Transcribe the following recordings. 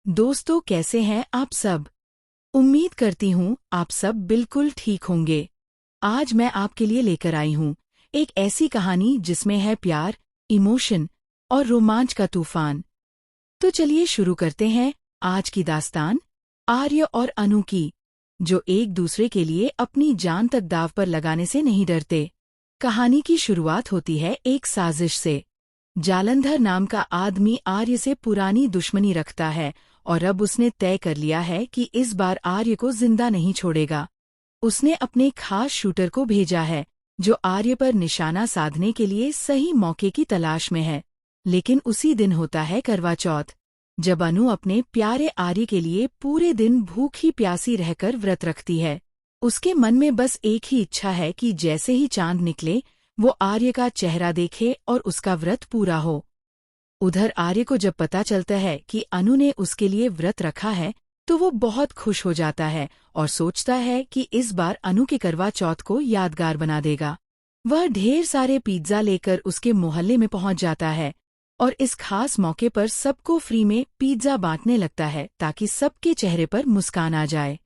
दोस्तों, कैसे हैं आप सब। उम्मीद करती हूँ आप सब बिल्कुल ठीक होंगे। आज मैं आपके लिए लेकर आई हूँ एक ऐसी कहानी जिसमें है प्यार, इमोशन और रोमांच का तूफान। तो चलिए शुरू करते हैं आज की दास्तान, आर्य और अनु की, जो एक दूसरे के लिए अपनी जान तक दांव पर लगाने से नहीं डरते। कहानी की शुरुआत होती है एक साजिश से। जालंधर नाम का आदमी आर्य से पुरानी दुश्मनी रखता है और अब उसने तय कर लिया है कि इस बार आर्य को जिंदा नहीं छोड़ेगा। उसने अपने खास शूटर को भेजा है, जो आर्य पर निशाना साधने के लिए सही मौके की तलाश में है। लेकिन उसी दिन होता है करवा चौथ, जब अनु अपने प्यारे आर्य के लिए पूरे दिन भूखी प्यासी रहकर व्रत रखती है। उसके मन में बस एक ही इच्छा है कि जैसे ही चांद निकले वो आर्य का चेहरा देखे और उसका व्रत पूरा हो। उधर आर्य को जब पता चलता है कि अनु ने उसके लिए व्रत रखा है, तो वो बहुत खुश हो जाता है और सोचता है कि इस बार अनु के करवा चौथ को यादगार बना देगा। वह ढेर सारे पिज्जा लेकर उसके मोहल्ले में पहुंच जाता है और इस खास मौके पर सबको फ्री में पिज्जा बांटने लगता है ताकि सबके चेहरे पर मुस्कान आ जाए।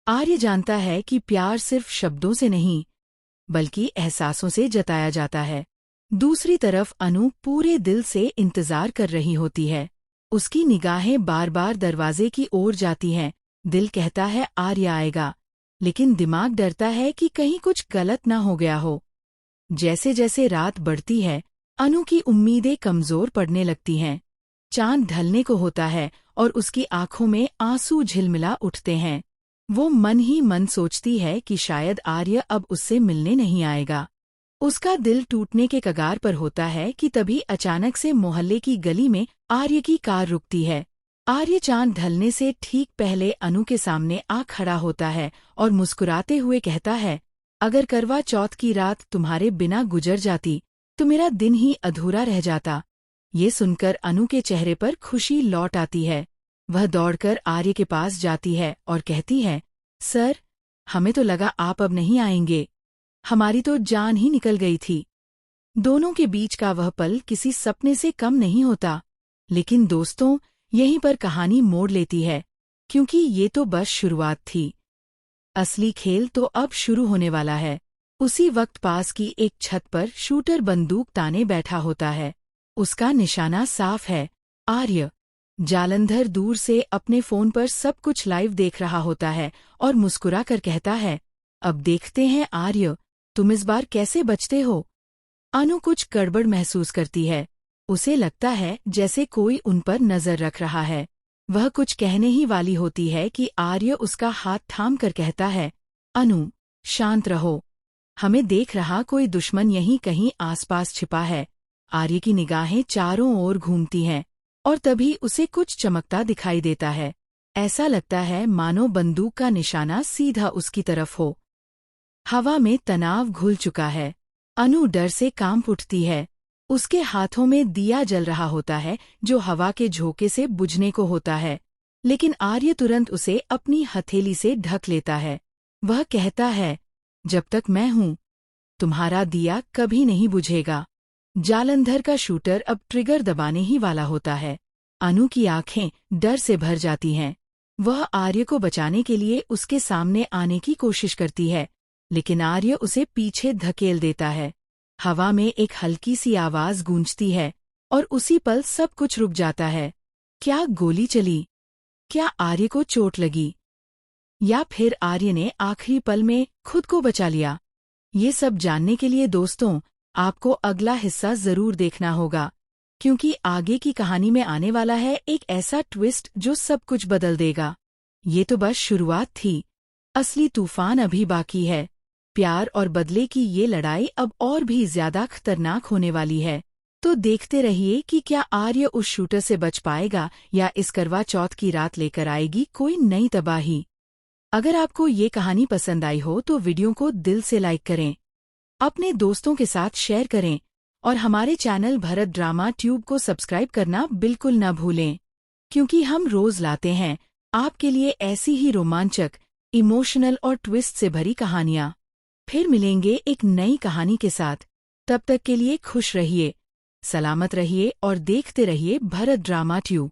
आर्य जानता है कि प्यार सिर्फ शब्दों से नहीं, बल्कि एहसासों से जताया जाता है। दूसरी तरफ अनु पूरे दिल से इंतजार कर रही होती है। उसकी निगाहें बार बार दरवाजे की ओर जाती हैं। दिल कहता है आर्य आएगा, लेकिन दिमाग डरता है कि कहीं कुछ गलत न हो गया हो। जैसे जैसे रात बढ़ती है, अनु की उम्मीदें कमजोर पड़ने लगती हैं। चांद ढलने को होता है और उसकी आंखों में आंसू झिलमिला उठते हैं। वो मन ही मन सोचती है कि शायद आर्य अब उससे मिलने नहीं आएगा। उसका दिल टूटने के कगार पर होता है कि तभी अचानक से मोहल्ले की गली में आर्य की कार रुकती है। आर्य चांद ढलने से ठीक पहले अनु के सामने आ खड़ा होता है और मुस्कुराते हुए कहता है, अगर करवा चौथ की रात तुम्हारे बिना गुजर जाती तो मेरा दिन ही अधूरा रह जाता। ये सुनकर अनु के चेहरे पर खुशी लौट आती है। वह दौड़कर आर्य के पास जाती है और कहती है, सर, हमें तो लगा आप अब नहीं आएंगे। हमारी तो जान ही निकल गई थी। दोनों के बीच का वह पल किसी सपने से कम नहीं होता। लेकिन दोस्तों, यहीं पर कहानी मोड़ लेती है, क्योंकि ये तो बस शुरुआत थी। असली खेल तो अब शुरू होने वाला है। उसी वक्त पास की एक छत पर शूटर बंदूक ताने बैठा होता है। उसका निशाना साफ है, आर्य। जालंधर दूर से अपने फोन पर सब कुछ लाइव देख रहा होता है और मुस्कुरा कर कहता है, अब देखते हैं आर्य, तुम इस बार कैसे बचते हो। अनु कुछ गड़बड़ महसूस करती है। उसे लगता है जैसे कोई उन पर नजर रख रहा है। वह कुछ कहने ही वाली होती है कि आर्य उसका हाथ थाम कर कहता है, अनु, शांत रहो। हमें देख रहा कोई दुश्मन यहीं कहीं आसपास छिपा है। आर्य की निगाहें चारों ओर घूमती हैं और तभी उसे कुछ चमकता दिखाई देता है। ऐसा लगता है मानो बंदूक का निशाना सीधा उसकी तरफ हो। हवा में तनाव घुल चुका है। अनु डर से कांप उठती है। उसके हाथों में दिया जल रहा होता है, जो हवा के झोंके से बुझने को होता है। लेकिन आर्य तुरंत उसे अपनी हथेली से ढक लेता है। वह कहता है, जब तक मैं हूं, तुम्हारा दिया कभी नहीं बुझेगा। जालंधर का शूटर अब ट्रिगर दबाने ही वाला होता है। अनु की आंखें डर से भर जाती हैं। वह आर्य को बचाने के लिए उसके सामने आने की कोशिश करती है, लेकिन आर्य उसे पीछे धकेल देता है। हवा में एक हल्की सी आवाज गूंजती है और उसी पल सब कुछ रुक जाता है। क्या गोली चली? क्या आर्य को चोट लगी? या फिर आर्य ने आखिरी पल में खुद को बचा लिया? ये सब जानने के लिए दोस्तों, आपको अगला हिस्सा जरूर देखना होगा, क्योंकि आगे की कहानी में आने वाला है एक ऐसा ट्विस्ट जो सब कुछ बदल देगा। ये तो बस शुरुआत थी। असली तूफान अभी बाकी है। प्यार और बदले की ये लड़ाई अब और भी ज्यादा खतरनाक होने वाली है। तो देखते रहिए कि क्या आर्य उस शूटर से बच पाएगा या इस करवा चौथ की रात लेकर आएगी कोई नई तबाही। अगर आपको ये कहानी पसंद आई हो तो वीडियो को दिल से लाइक करें, अपने दोस्तों के साथ शेयर करें और हमारे चैनल भरत ड्रामा ट्यूब को सब्सक्राइब करना बिल्कुल न भूलें, क्योंकि हम रोज लाते हैं आपके लिए ऐसी ही रोमांचक, इमोशनल और ट्विस्ट से भरी कहानियां। फिर मिलेंगे एक नई कहानी के साथ। तब तक के लिए खुश रहिए, सलामत रहिए और देखते रहिए भरत ड्रामा ट्यूब।